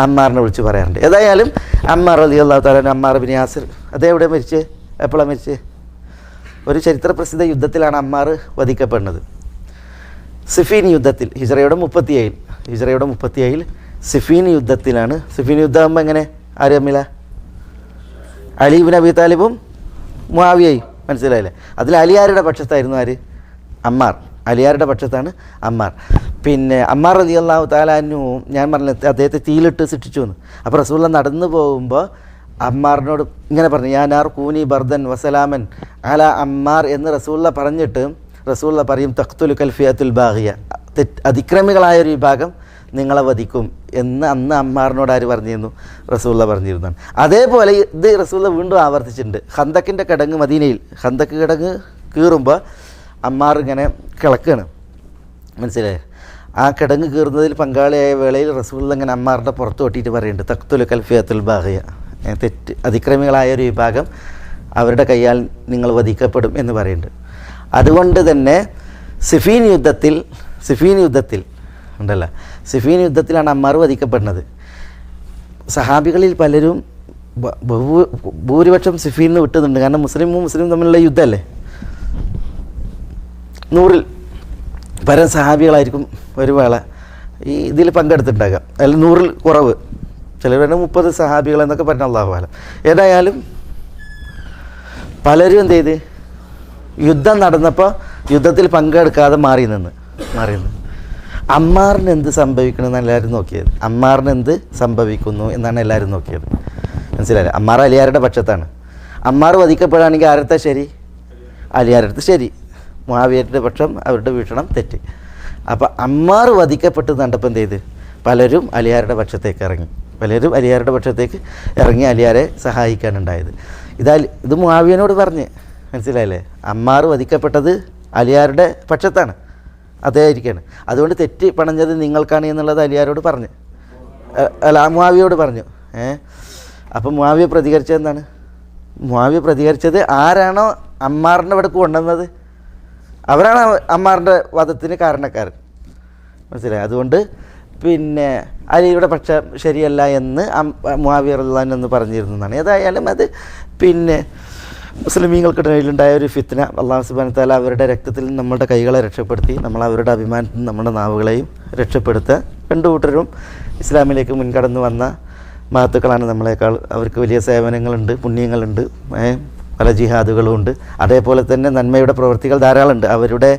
അമ്മാറിനെ വിളിച്ച് പറയാറുണ്ട്. ഏതായാലും അമ്മാർ റളിയല്ലാഹു തആല അമ്മാർ ബിൻ യാസിർ എവിടെ മരിച്ച്, എപ്പോഴാണ് മരിച്ച്? ഒരു ചരിത്ര പ്രസിദ്ധ യുദ്ധത്തിലാണ് അമ്മാർ വധിക്കപ്പെടുന്നത്. സിഫീൻ യുദ്ധത്തിൽ ഹിജ്റയുടെ 37 സിഫീൻ യുദ്ധത്തിലാണ്. സിഫീൻ യുദ്ധമാകുമ്പോൾ എങ്ങനെ, ആര് തമ്മില? അലി ഇബ്നു അബീ താലിബും മുആവിയയും. മനസ്സിലായില്ലേ? അതിൽ അലിയാരുടെ പക്ഷത്തായിരുന്നു ആര്? അമ്മാർ. അലിയാരുടെ പക്ഷത്താണ് അമ്മാർ. പിന്നെ അമ്മാർ റളിയല്ലാഹു തആല അൻഹു, ഞാൻ പറഞ്ഞത് അദ്ദേഹത്തെ തീയിലിട്ട് ശിക്ഷിച്ചു എന്ന്. അപ്പോൾ റസൂലുള്ളാഹി നടന്നു പോകുമ്പോൾ അമ്മാറിനോട് ഇങ്ങനെ പറഞ്ഞു, യാ നാർ കൂനി ബർദൻ വസലാമൻ അല അമ്മാർ എന്ന് റസൂലുള്ളാഹി പറഞ്ഞിട്ട് റസൂലുള്ളാഹി പറയും, തഖ്തുലു കൽ ഫിയത്തുൽ ബാഗിയ, അതിക്രമികളായൊരു വിഭാഗം നിങ്ങളെ വധിക്കും എന്ന് അന്ന് അമ്മാറിനോട് ആര് പറഞ്ഞിരുന്നു? റസൂലുള്ളാഹി പറഞ്ഞിരുന്നതാണ്. അതേപോലെ ഇത് റസൂലുള്ളാഹി വീണ്ടും ആവർത്തിച്ചിട്ടുണ്ട്. ഖന്തക്കിൻ്റെ കിടങ്ങ്, മദീനയിൽ ഖന്തക്ക് കിടങ്ങ് കീറുമ്പോൾ അമ്മാർ ഇങ്ങനെ കിളക്കാണ്. മനസ്സിലായോ? ആ കിടങ്ങ് കീറുന്നതിൽ പങ്കാളിയായ വേളയിൽ റസൂലുള്ളാഹി ഇങ്ങനെ അമ്മാറിൻ്റെ പുറത്ത് കൊട്ടിയിട്ട് പറയുന്നുണ്ട്, തഖ്തുലു കൽ ഫിയത്തുൽ ബാഗിയ, അതിക്രമികളായൊരു വിഭാഗം അവരുടെ കയ്യാൽ നിങ്ങൾ വധിക്കപ്പെടും എന്ന് പറയുന്നുണ്ട്. അതുകൊണ്ട് തന്നെ സിഫീൻ യുദ്ധത്തിൽ ഉണ്ടല്ലോ, സിഫീൻ യുദ്ധത്തിലാണ് അമ്മാർ വധിക്കപ്പെടുന്നത്. സഹാബികളിൽ പലരും ഭൂരിപക്ഷം സിഫീൻ നിന്ന് വിട്ടുന്നുണ്ട്. കാരണം മുസ്ലിം തമ്മിലുള്ള യുദ്ധമല്ലേ. 100-ൽ പരം സഹാബികളായിരിക്കും ഒരു വേള ഈ ഇതിൽ പങ്കെടുത്തിട്ടുണ്ടാകാം, അതിൽ 100-ൽ കുറവ്, ചിലർ 30 സഹാബികൾ എന്നൊക്കെ പറഞ്ഞ അല്ലാഹു അലം. ഏതായാലും പലരും എന്ത് ചെയ്ത്, യുദ്ധം നടന്നപ്പോൾ യുദ്ധത്തിൽ പങ്കെടുക്കാതെ മാറി നിന്ന്. അമ്മാറിന് എന്ത് സംഭവിക്കണമെന്ന് എല്ലാവരും നോക്കിയത്. അമ്മാറിന് എന്ത് സംഭവിക്കുന്നു എന്നാണ് എല്ലാവരും നോക്കിയത്. മനസ്സിലായില്ലേ? അമ്മാർ അലിയാരുടെ പക്ഷത്താണ്. അമ്മാർ വധിക്കപ്പെടുകയാണെങ്കിൽ ആരുടെ ശരി? അലിയാരുടെ ശരി. മുആവിയയുടെ പക്ഷം, അവരുടെ വീക്ഷണം തെറ്റ്. അപ്പോൾ അമ്മാർ വധിക്കപ്പെട്ട് കണ്ടപ്പോൾ എന്ത് ചെയ്ത്, പലരും അലിയാരുടെ പക്ഷത്തേക്ക് ഇറങ്ങി അലിയാരെ സഹായിക്കാനുണ്ടായത്. ഇത് മുആവിയനോട് പറഞ്ഞ്, മനസ്സിലായില്ലേ? അമ്മാർ വധിക്കപ്പെട്ടത് അലിയാരുടെ പക്ഷത്താണ്. അതേയിരിക്കുകയാണ്. അതുകൊണ്ട് തെറ്റ് പണഞ്ഞത് നിങ്ങൾക്കാണ് എന്നുള്ളത് അലിയാരോട് പറഞ്ഞു, അല്ല മുആവിയോട് പറഞ്ഞു. അപ്പം മുആവിയ പ്രതികരിച്ചത് എന്താണ്? മുആവിയ പ്രതികരിച്ചത് ആരാണോ അമ്മാറിൻ്റെ ഇവിടേക്ക് കൊണ്ടുവന്നത് അവരാണ് അമ്മാറിൻ്റെ വധത്തിന് കാരണക്കാരൻ. മനസ്സിലായി? അതുകൊണ്ട് പിന്നെ അലിയുടെ പക്ഷം ശരിയല്ല എന്ന് മുആവിയ റളിയല്ലാഹു അൻഹു എന്ന് പറഞ്ഞിരുന്നതാണ്. ഏതായാലും അത് പിന്നെ മുസ്ലിമീങ്ങൾക്കിടയിലുണ്ടായ ഒരു ഫിത്ന അല്ലാഹു സുബ്ഹാനഹു വ തആല അവരുടെ രക്തത്തിൽ നിന്ന് നമ്മുടെ കൈകളെ രക്ഷപ്പെടുത്തി നമ്മൾ അവരുടെ അഭിമാനത്തിൽ നിന്ന് നമ്മുടെ നാവുകളെയും രക്ഷപ്പെടുത്തുക. രണ്ടു കൂട്ടരും ഇസ്ലാമിലേക്ക് മുൻകടന്നു വന്ന മഹത്തുക്കളാണ് നമ്മളെക്കാൾ. അവർക്ക് വലിയ സേവനങ്ങളുണ്ട്, പുണ്യങ്ങളുണ്ട്, പല ജിഹാദുകളുമുണ്ട്. അതേപോലെ തന്നെ നന്മയുടെ പ്രവൃത്തികൾ ധാരാളമുണ്ട്. അവരുടെ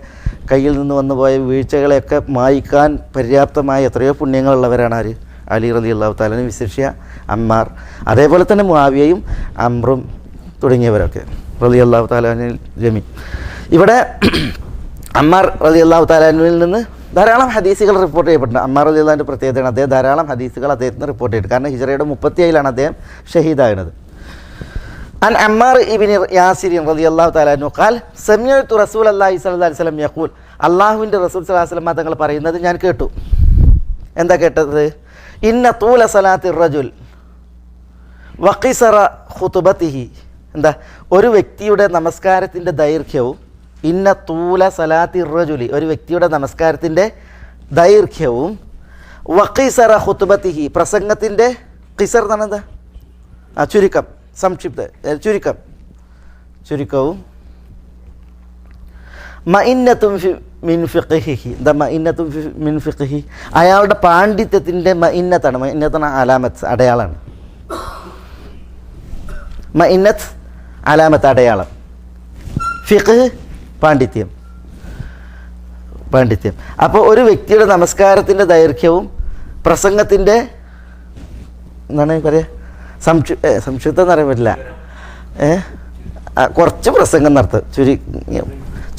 കയ്യിൽ നിന്ന് വന്നുപോയ വീഴ്ചകളെയൊക്കെ മായ്ക്കാൻ പര്യാപ്തമായ എത്രയോ പുണ്യങ്ങളുള്ളവരാണ് ആര്? അലി റളിയല്ലാഹു തആല, വിശിഷ്യ അമ്മാർ, അതേപോലെ തന്നെ മുആവിയയും അംറും തുടങ്ങിയവരൊക്കെ റളിയല്ലാഹു തആല ജമീ. ഇവിടെ അമ്മാർ റളിയല്ലാഹു തആല നിന്ന് ധാരാളം ഹദീസുകൾ റിപ്പോർട്ട് ചെയ്യപ്പെട്ടുണ്ട്. അമ്മാർ റളിയല്ലാഹുവിൻ്റെ പ്രത്യേകതയാണ് അദ്ദേഹം ധാരാളം ഹദീസുകൾ അദ്ദേഹത്തിന് റിപ്പോർട്ട് ചെയ്തിട്ടുണ്ട്. കാരണം ഹിജ്റയുടെ 37 അദ്ദേഹം ഷഹീദാകുന്നത്. അൻ അമ്മാർ ഇബ്നു യാസിർ റളിയല്ലാഹു തആല അൻഹു ഖാൽ സമിഅതു റസൂലല്ലാഹി സ്വല്ലല്ലാഹു അലൈഹി വസല്ലം യഖൂൽ, അല്ലാഹുവിൻ്റെ റസൂൽ സ്വല്ലല്ലാഹു അലൈഹി വസല്ലം തങ്ങൾ പറയുന്നത് ഞാൻ കേട്ടു. എന്താ കേട്ടത്? ഇന്ന തൂല സലാത്തി റജുൽ വഖിസറ ഖുതുബതിഹി, എന്താ ഒരു വ്യക്തിയുടെ നമസ്കാരത്തിൻ്റെ ദൈർഘ്യവും, ഇന്ന തൂല സലാത്തി റജുലി ഒരു വ്യക്തിയുടെ നമസ്കാരത്തിൻ്റെ ദൈർഘ്യവും, വഖിസറ ഖുതുബതിഹി പ്രസംഗത്തിൻ്റെ, ഖിസർ എന്ന് പറഞ്ഞാൽ എന്താ? ചുരുക്കം, ചുരുക്കവും, മഇന്നത്തും മിൻ ഫിഖ്ഹിഹി, എന്താ മഇന്നത്തും മിൻ ഫിഖ്ഹിഹി അയാളുടെ പാണ്ഡിത്യത്തിൻ്റെ മഇന്നത്താണ്. മഇന്നത്താണ് അലാമത്ത്, അടയാളമാണ്. മഇന്നത്ത് അലാമത്ത്, അടയാളം. ഫിഖ് പാണ്ഡിത്യം. അപ്പോൾ ഒരു വ്യക്തിയുടെ നമസ്കാരത്തിൻ്റെ ദൈർഘ്യവും പ്രസംഗത്തിൻ്റെ എന്താണ് പറയുക, സംക്ഷിപ്തം എന്ന് പറയാൻ പറ്റില്ല, കുറച്ച് പ്രസംഗം നടത്തുക,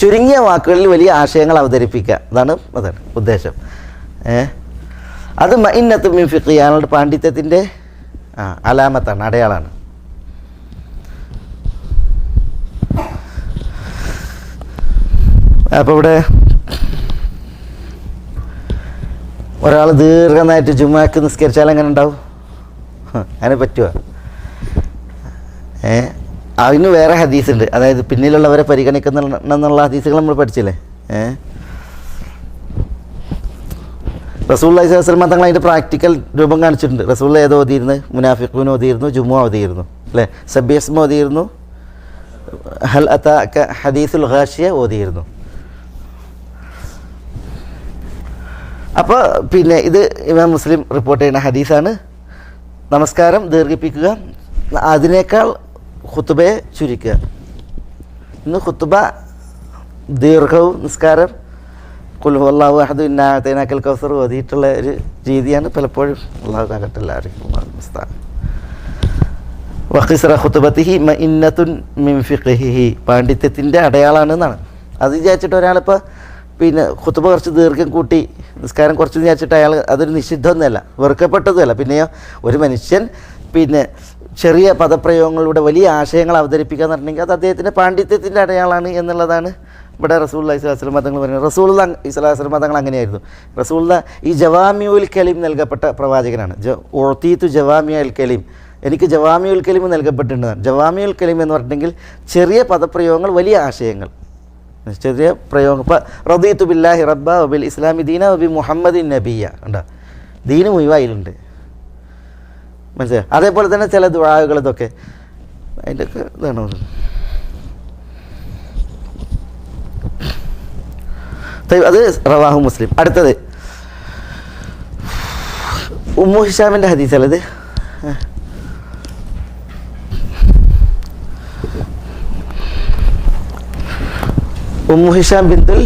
ചുരുങ്ങിയ വാക്കുകളിൽ വലിയ ആശയങ്ങൾ അവതരിപ്പിക്കുക, അതാണ് ഉദ്ദേശം. അത് മഇന്നത്തും മിൻ ഫിഖ്ഹി അയാളുടെ പാണ്ഡിത്യത്തിൻ്റെ അലാമത്താണ്, അടയാളമാണ്. അപ്പോൾ ഇവിടെ ഒരാൾ ദീർഘമായിട്ട് ജുമുഅക്ക് നിസ്കരിച്ചാൽ എങ്ങനെ ഉണ്ടാവും? അതിനെ പറ്റുമോ? അതിന് വേറെ ഹദീസുണ്ട്, അതായത് പിന്നിലുള്ളവരെ പരിഗണിക്കുന്നുള്ള ഹദീസുകൾ നമ്മൾ പഠിച്ചില്ലേ. റസൂലുള്ളാഹി സ്വല്ലല്ലാഹു അലൈഹി വസല്ലം തങ്ങൾ അതിൻ്റെ പ്രാക്ടിക്കൽ രൂപം കാണിച്ചിട്ടുണ്ട്. റസൂൽ ഏതോ ഓതിയിരുന്നു? മുനാഫിഖൂൻ ഓതിയിരുന്നു, ജുമുഅ ഓതിയിരുന്നു അല്ലേ, സബ്ബിഹ് ഓതിയിരുന്നു, ഹൽ അതാക ഹദീസുൽ ഗാശിയ ഓതിയിരുന്നു. അപ്പോൾ പിന്നെ ഇത് ഇമാം മുസ്ലിം റിപ്പോർട്ട് ചെയ്യുന്ന ഹദീസാണ്. നമസ്കാരം ദീർഘിപ്പിക്കുക, അതിനേക്കാൾ ഖുതുബയെ ചുരുക്കുക. ഇന്ന് ഖുതുബ ദീർഘവും നിസ്കാരം ഖുൽ ഹുവല്ലാഹു അഹദ് ഇന്നാ അഅതൈനാക്കൽ കൗസർ ഓതിയിട്ടുള്ള ഒരു രീതിയാണ് പലപ്പോഴും. അല്ലാഹു ആകട്ടെ എല്ലാവർക്കും വഖിസ്റ ഖുതുബതിഹി മഇന്നത്തുൻ മിൻ ഫിഖ്ഹിഹി പാണ്ഡിത്യത്തിൻ്റെ അടയാളമാണ് എന്നാണ്. അത് വിചാരിച്ചിട്ട് ഒരാളിപ്പോൾ പിന്നെ ഖുതുബ കുറച്ച് ദീർഘം കൂട്ടി നിസ്കാരം കുറച്ച് വിചാരിച്ചിട്ട് അയാൾ അതൊരു നിഷിദ്ധമൊന്നുമല്ല, വെറുക്കപ്പെട്ടതുമല്ല. പിന്നെയോ ഒരു മനുഷ്യൻ പിന്നെ ചെറിയ പദപ്രയോഗങ്ങളിലൂടെ വലിയ ആശയങ്ങൾ അവതരിപ്പിക്കുക എന്ന് പറഞ്ഞിട്ടുണ്ടെങ്കിൽ അത് അദ്ദേഹത്തിൻ്റെ പാണ്ഡിത്യത്തിൻ്റെ അടയാളമാണ് എന്നുള്ളതാണ് ഇവിടെ റസൂലുള്ളാഹി സ്വല്ലല്ലാഹു അലൈഹി വസല്ലം തങ്ങൾ പറയുന്നത്. റസൂലുള്ളാഹി സ്വല്ലല്ലാഹു അലൈഹി വസല്ലം തങ്ങൾ അങ്ങനെയായിരുന്നു. റസൂലുള്ളാഹി ഈ ജവാമിഉൽ കലീം നൽകപ്പെട്ട പ്രവാചകനാണ്. ഉഅതീതു ജവാമിഉൽ കലീം, എനിക്ക് ജവാമിഉൽ കലീം നൽകപ്പെട്ടിട്ടുണ്ട്. ജവാമിഉൽ കലീം എന്ന് പറഞ്ഞിട്ടുണ്ടെങ്കിൽ ചെറിയ പദപ്രയോഗങ്ങൾ, വലിയ ആശയങ്ങൾ, ചെറിയ പ്രയോഗം. ഇപ്പോൾ റദീതു ബില്ലാഹി റബ്ബ വബിൽ ഇസ്ലാമി ദീന വബി മുഹമ്മദിൻ നബിയ, ഉണ്ടോ? ദീന് മുഴുവയിലുണ്ട്, മനസ്സിലായി. അതേപോലെ തന്നെ ചില ദുആകൾ, ഇതൊക്കെ അതിൻ്റെയൊക്കെ ഇതാണ്. അത് റവാഹു മുസ്ലിം. അടുത്തത് ഉമ്മു ഹിഷാമിൻ്റെ ഹദീസല്ലേ ഇത്? ഉമ്മു ഹിഷാം ബിൻതുൽ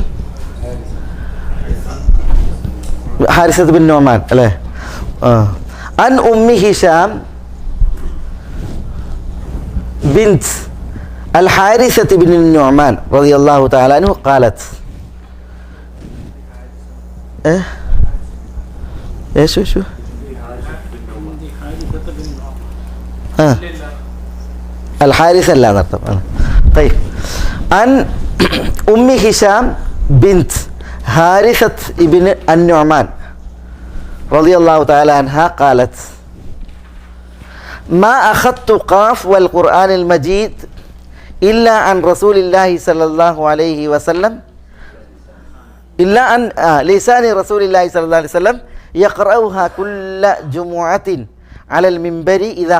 ഹാരിസത്ത് ബിൻ നുഅ്മാൻ അല്ലേ? അൻ ഉമ്മി ഹിഷാം ബിൻത് അൽ ഹാരിസത്ത് ബിൻ നുഅ്മാൻ റളിയല്ലാഹു തആല അൻഹു ഖാലത്ത് شو الحارثة لا نرتب. طيب عن أم هشام بنت ഹാരിസത്ത് ഇബ്നു അൻ-നുഅ്മാൻ റളിയല്ലാഹു തആല അൻഹാ ഖാലത്ത് മാ അഖദ്തു ഖാഫ് വൽ ഖുർആനിൽ മജീദ് ഇല്ലാ അൻ റസൂലില്ലാഹി സ്വല്ലല്ലാഹു അലൈഹി വസല്ലം ഇല്ലാ അൻ ലിസാനി റസൂലില്ലാഹി സ്വല്ലല്ലാഹു അലൈഹി വസല്ലം യഖറഉഹാ കുല്ല ജുമുഅത്തിൻ അലൽ മിംബരി ഇദാ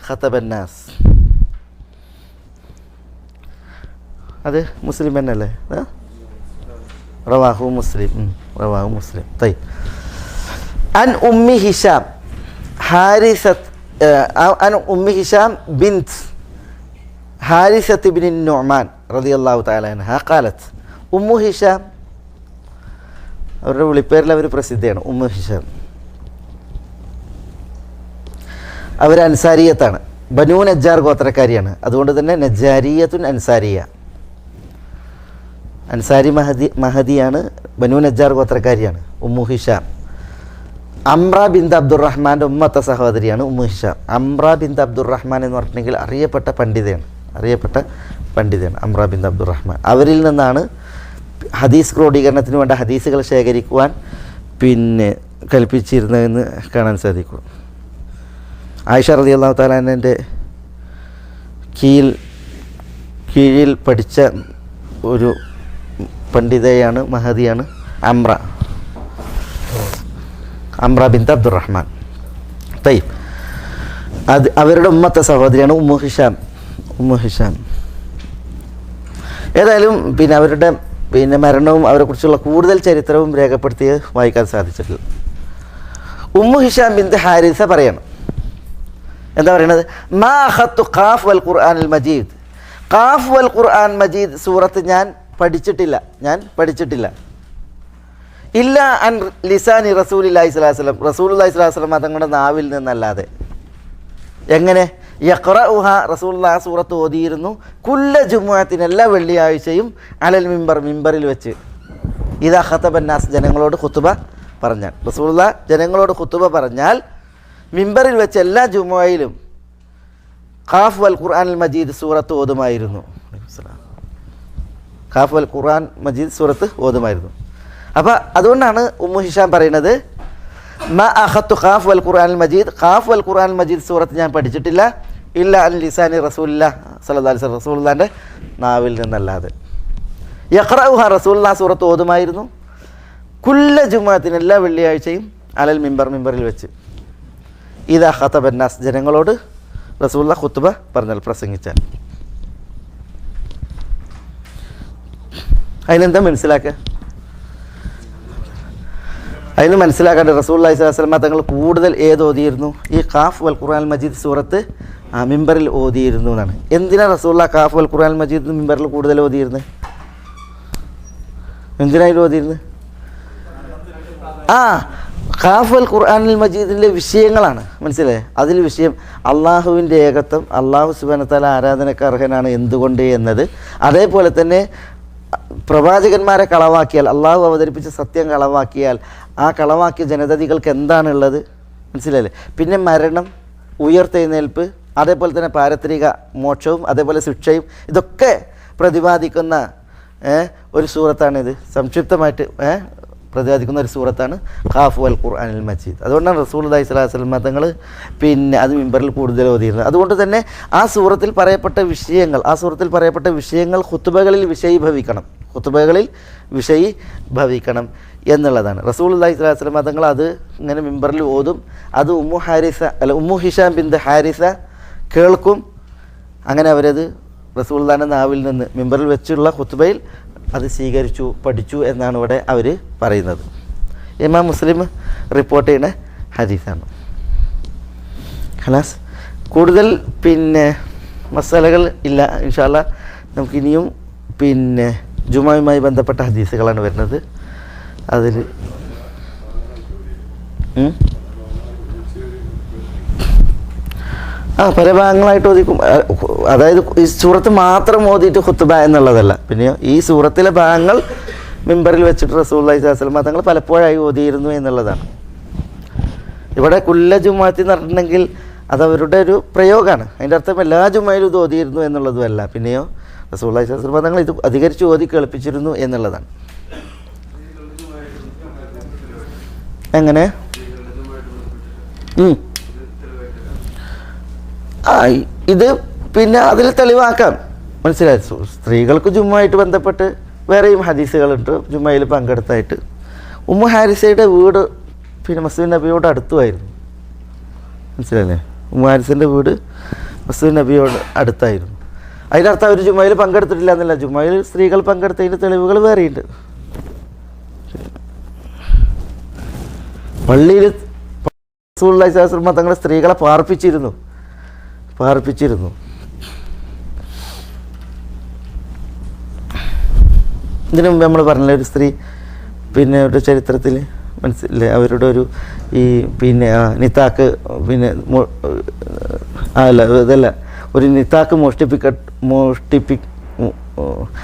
ഖതബന്നാസ്. അത് മുസ്ലിം തന്നെയല്ലേ? റവാഹു മുസ്ലിം. തയ്യ്. അൻ ഉമ്മി ഹിഷാം അൻ Ummi Hisham bint Harithah ibnu Numan റളിയല്ലാഹു തആല അൻഹാ ഖാലത്ത്. ഉമ്മു ഹിഷാം അവരുടെ വിളിപ്പേരിൽ അവർ പ്രസിദ്ധയാണ്. ഉമ്മു ഹിഷാം അവർ അൻസാരിയത്താണ്. ബനൂ നജ്ജാർ ഗോത്രക്കാരിയാണ്. അതുകൊണ്ട് തന്നെ നജ്ജാരിയത്തുൻ അൻസാരിയ. അൻസാരി മഹദിയാണ്. ബനൂ നജ്ജാർ ഗോത്രക്കാരിയാണ് ഉമ്മു ഹിഷാം. അംറ ബിന്ത് അബ്ദുറഹ്മാൻ്റെ ഉമ്മത്ത സഹോദരിയാണ് Ummu Hisham. Amra bint Abdurrahman എന്ന് പറഞ്ഞിട്ടുണ്ടെങ്കിൽ അറിയപ്പെട്ട പണ്ഡിതയാണ് അംറ ബിന്ത് അബ്ദുറഹ്മാൻ. അവരിൽ നിന്നാണ് ഹദീസ് ക്രോഡീകരണത്തിന് വേണ്ട ഹദീസുകൾ ശേഖരിക്കുവാൻ കൽപ്പിച്ചിരുന്നതെന്ന് കാണാൻ സാധിക്കും. ആയിഷ റളിയല്ലാഹു തആല അൻഹയുടെ കീഴിൽ പഠിച്ച ഒരു പണ്ഡിതയാണ് മഹദിയാണ് അംറ ബിന്ത് അബ്ദുറഹ്മാൻ. തയ്യ്. അത് അവരുടെ ഉമ്മത്തെ സഹോദരിയാണ് ഉമ്മു ഹിഷാം. ഏതായാലും അവരുടെ മരണവും അവരെക്കുറിച്ചുള്ള കൂടുതൽ ചരിത്രവും രേഖപ്പെടുത്തി വായിക്കാൻ സാധിച്ചിട്ടില്ല. ഉമ്മു ഹിഷാം ബിന്ത് ഹാരിസ പറയണം, എന്താ പറയണത്? മാ അഖദ്തു ഖാഫ് വൽ ഖുർആനിൽ മജീദ്. ഖാഫ് വൽ ഖുർആൻ മജീദ് സൂറത്ത് ഞാൻ പഠിച്ചിട്ടില്ല ഇല്ല അൻ ലിസാനി റസൂലുള്ളാഹി സ്വല്ലല്ലാഹു അലൈഹി വസല്ലം, റസൂലുള്ളാഹി സ്വല്ലല്ലാഹു അലൈഹി വസല്ലം തങ്ങളുടെ നാവിൽ നിന്നല്ലാതെ. എങ്ങനെ? യഖറഉഹ, റസൂലുള്ളാഹി ആ സൂറത്ത് ഓതിയിരുന്നു കുല്ല ജുമുഅത്തിൻ, എല്ലാ വെള്ളിയാഴ്ചയും അലൽ മിമ്പറിൽ വെച്ച്. ഇദാ ഖതബന്നാസ്, ജനങ്ങളോട് ഖുതുബ പറഞ്ഞാൽ, റസൂലുള്ളാഹി ജനങ്ങളോട് ഖുതുബ പറഞ്ഞാൽ മിമ്പറിൽ വെച്ച് എല്ലാ ജുമുഅയിലും ഖാഫ് വൽ ഖുർആനിൽ മജീദ് സൂറത്ത് ഓതുമായിരുന്നു. ഖാഫ് വൽ ഖുർആൻ മജീദ് സൂറത്ത് ഓതുമായിരുന്നു. അപ്പോൾ അതുകൊണ്ടാണ് ഉമ്മു ഹിഷാം പറയുന്നത് മാ അഖദ്തു ഖാഫ് വൽ ഖുർആനിൽ മജീദ്, ഖാഫ് വൽ ഖുർആനിൽ മജീദ് സൂറത്ത് ഞാൻ പഠിച്ചിട്ടില്ല ഇല്ല അൻ ലിസാനി റസൂലുള്ളാഹി സ്വല്ലല്ലാഹു അലൈഹി വസല്ലം, റസൂലുള്ളാഹിൻ്റെ നാവിൽ നിന്നല്ലാതെ. യഖറഉഹ, റസൂലുള്ളാഹി സൂറത്ത് ഓതുമായിരുന്നു കുല്ല ജുമുഅത്തിൻ, എല്ലാ വെള്ളിയാഴ്ചയും അലൽ മിമ്പറിൽ വെച്ച്. ഇദാ ഖതബന്നാസ്, ജനങ്ങളോട് റസൂലുള്ളാഹി ഖുതുബ പറഞ്ഞാൽ, പ്രസംഗിച്ചാൽ. അതിനെന്താ മനസ്സിലാക്കുക? അതിന് മനസ്സിലാക്കേണ്ടത് റസൂലുള്ളാഹി സ്വല്ലല്ലാഹു അലൈഹി വസല്ലം തങ്ങൾ കൂടുതൽ ഓതിയിരുന്നു? ഈ ഖാഫ് വൽ ഖുർആൻ മജീദ് സൂറത്ത് മിമ്പറിൽ ഓതിയിരുന്നു എന്നാണ്. എന്തിനാണ് റസൂലുള്ളാഹി ഖാഫ് വൽ ഖുർആൻ മജീദ് മിമ്പറിൽ കൂടുതൽ ഓതിയിരുന്നത്? എന്തിനായിരുന്നു ഓതിയിരുന്നത്? ഖാഫ് വൽ ഖുർആനിൽ മജീദിൻ്റെ വിഷയങ്ങളാണ്, മനസ്സിലായേ? അതിൽ വിഷയം അള്ളാഹുവിൻ്റെ ഏകത്വം, അള്ളാഹു സുബ്ഹാനഹു വ തആല ആരാധനയ്ക്ക് അർഹനാണ് എന്തുകൊണ്ട് എന്നത്, അതേപോലെ തന്നെ പ്രവാചകന്മാരെ കളവാക്കിയാൽ, അള്ളാഹു അവതരിപ്പിച്ച സത്യം കളവാക്കിയാൽ ആ കളവാക്കിയ ജനതതികൾക്ക് എന്താണുള്ളത്, മനസ്സിലായില്ലേ? പിന്നെ മരണം, ഉയർത്തെഴുന്നേൽപ്പ്, അതേപോലെ തന്നെ പാരത്രിക മോക്ഷവും അതേപോലെ ശിക്ഷയും, ഇതൊക്കെ പ്രതിപാദിക്കുന്ന ഒരു സൂറത്താണിത്. സംക്ഷിപ്തമായിട്ട് പ്രതിപാദിക്കുന്ന ഒരു സൂറത്താണ് ഖാഫ് വൽ ഖുർആനിൽ മജീദ്. അതുകൊണ്ടാണ് റസൂലുള്ളാഹി സ്വല്ലല്ലാഹു അലൈഹി വസല്ലം തങ്ങൾ അത് മിമ്പറിൽ കൂടുതൽ ഓതിയിരുന്നത്. അതുകൊണ്ട് തന്നെ ആ സൂറത്തിൽ പറയപ്പെട്ട വിഷയങ്ങൾ ഖുതുബകളിൽ വിഷയീഭവിക്കണം എന്നുള്ളതാണ്. റസൂലുള്ളാഹി സ്വല്ലല്ലാഹു അലൈഹി വസല്ലം തങ്ങൾ അത് ഇങ്ങനെ മിമ്പറിൽ ഓതും. അത് ഉമ്മു ഹിഷാം ബിന്ത് ഹാരിസ കേൾക്കും. അങ്ങനെ അവരത് റസൂലുള്ളാഹിന്റെ നാവിൽ നിന്ന് മിമ്പറിൽ വെച്ചുള്ള ഖുതുബയിൽ അത് സ്വീകരിച്ചു, പഠിച്ചു എന്നാണ് ഇവിടെ അവർ പറയുന്നത്. ഇമാം മുസ്ലിം റിപ്പോർട്ട് ചെയ്യുന്ന ഹദീസാണ്. ഖലാസ്, കൂടുതൽ മസാലകൾ ഇല്ല. ഇൻഷാ അല്ലാഹ് നമുക്കിനിയും ജുമുഅയുമായി ബന്ധപ്പെട്ട ഹദീസുകളാണ് വരുന്നത്. അതിൽ പല ഭാഗങ്ങളായിട്ട് ഓതിക്കും. അതായത് ഈ സൂറത്ത് മാത്രം ഓതിയിട്ട് ഖുത്ബ എന്നുള്ളതല്ല, പിന്നെ ഈ സൂറത്തിലെ ഭാഗങ്ങൾ മിമ്പറിൽ വെച്ചിട്ട് റസൂലുള്ളാഹി സ്വല്ലല്ലാഹു അലൈഹി വസല്ലം തങ്ങൾ പലപ്പോഴായി ഓതിയിരുന്നു എന്നുള്ളതാണ്. ഇവിടെ കുല്ല ജുമുഅത്തി എന്ന് പറഞ്ഞിട്ടുണ്ടെങ്കിൽ അത് അവരുടെ ഒരു പ്രയോഗമാണ്. അതിൻ്റെ അർത്ഥം എല്ലാ ജുമുഅയിലും ഇത് ഓതിയിരുന്നു എന്നുള്ളതുമല്ല. പിന്നെയോ റസൂലുള്ളാഹി സ്വല്ലല്ലാഹു അലൈഹി വസല്ലം തങ്ങൾ ഇത് അധികരിച്ച് ഓതി കേൾപ്പിച്ചിരുന്നു എന്നുള്ളതാണ്. എങ്ങനെ ഇത് പിന്നെ അതിൽ തെളിവാക്കാം, മനസ്സിലായി. സ്ത്രീകൾക്ക് ജുമ്മയായിട്ട് ബന്ധപ്പെട്ട് വേറെയും ഹദീസുകളുണ്ട് ജുമ്മയിൽ പങ്കെടുത്തായിട്ട്. ഉമ്മു ഹാരിസയുടെ വീട് പിന്നെ മസ്ജിദ് നബിയോട് അടുത്തുമായിരുന്നു, മനസ്സിലല്ലേ. ഉമ്മു ഹാരിസിൻ്റെ വീട് മസ്ജിദ് നബിയോട് അടുത്തായിരുന്നു. അതിനർത്ഥം അവർ ജുമ്മയിൽ പങ്കെടുത്തിട്ടില്ല എന്നല്ല, ജുമ്മയിൽ സ്ത്രീകൾ പങ്കെടുത്തതിൻ്റെ തെളിവുകൾ വേറെയുണ്ട്. പള്ളിയിൽ റസൂലുള്ളാഹി സ്വല്ലല്ലാഹു അലൈഹി വസല്ലം തങ്ങൾ സ്ത്രീകളെ പാർപ്പിച്ചിരുന്നു. ഇതിനു മുമ്പ് നമ്മൾ പറഞ്ഞില്ലേ, ഒരു സ്ത്രീ പിന്നെ ഒരു ചരിത്രത്തിൽ മനസ്സിലെ അവരുടെ ഒരു ഈ പിന്നെ നിത്താക്ക് പിന്നെ അല്ല ഇതല്ല ഒരു നിത്താക്ക്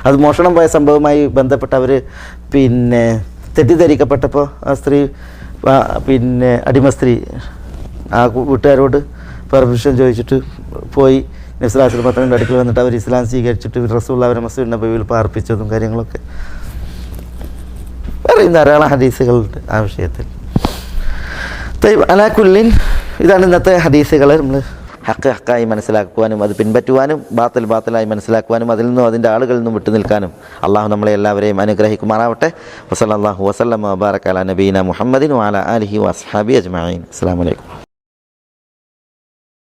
അത് മോഷണം പോയ സംഭവവുമായി ബന്ധപ്പെട്ട് അവർ പിന്നെ തെറ്റിദ്ധരിക്കപ്പെട്ടപ്പോൾ ആ സ്ത്രീ പിന്നെ അടിമ സ്ത്രീ ആ വീട്ടുകാരോട് പെർമിഷൻ ചോദിച്ചിട്ട് പോയി നബി സല്ലല്ലാഹു അലൈഹി വസല്ലം അടുക്കൽ വന്നിട്ട് അവർ ഇസ്ലാം സ്വീകരിച്ചിട്ട് റസൂലുള്ളാഹി അവരെ മസ്ജിദ് നബവിയിൽ പാർപ്പിച്ചതും കാര്യങ്ങളൊക്കെ വേറെയും ധാരാളം ഹദീസുകളുണ്ട് ആ വിഷയത്തിൽ. അലാ കുല്ലിൻ ഇതാണ് ഇന്നത്തെ ഹദീസുകൾ. നമ്മൾ ഹക്കായി മനസ്സിലാക്കുവാനും അത് പിൻപറ്റുവാനും ബാത്തിലായി മനസ്സിലാക്കുവാനും അതിൽ നിന്നും അതിൻ്റെ ആളുകളിൽ നിന്നും വിട്ടു നിൽക്കാനും അള്ളാഹു നമ്മളെ എല്ലാവരെയും അനുഗ്രഹിക്കുമാറാവട്ടെ. വസല്ലല്ലാഹു വസല്ലമ വബാറക അലാ നബീന മുഹമ്മദിൻ വഅലാ ആലിഹി വഅസ്ഹാബിഹി അജ്മഈൻ. അസ്സലാമു അലൈക്കും.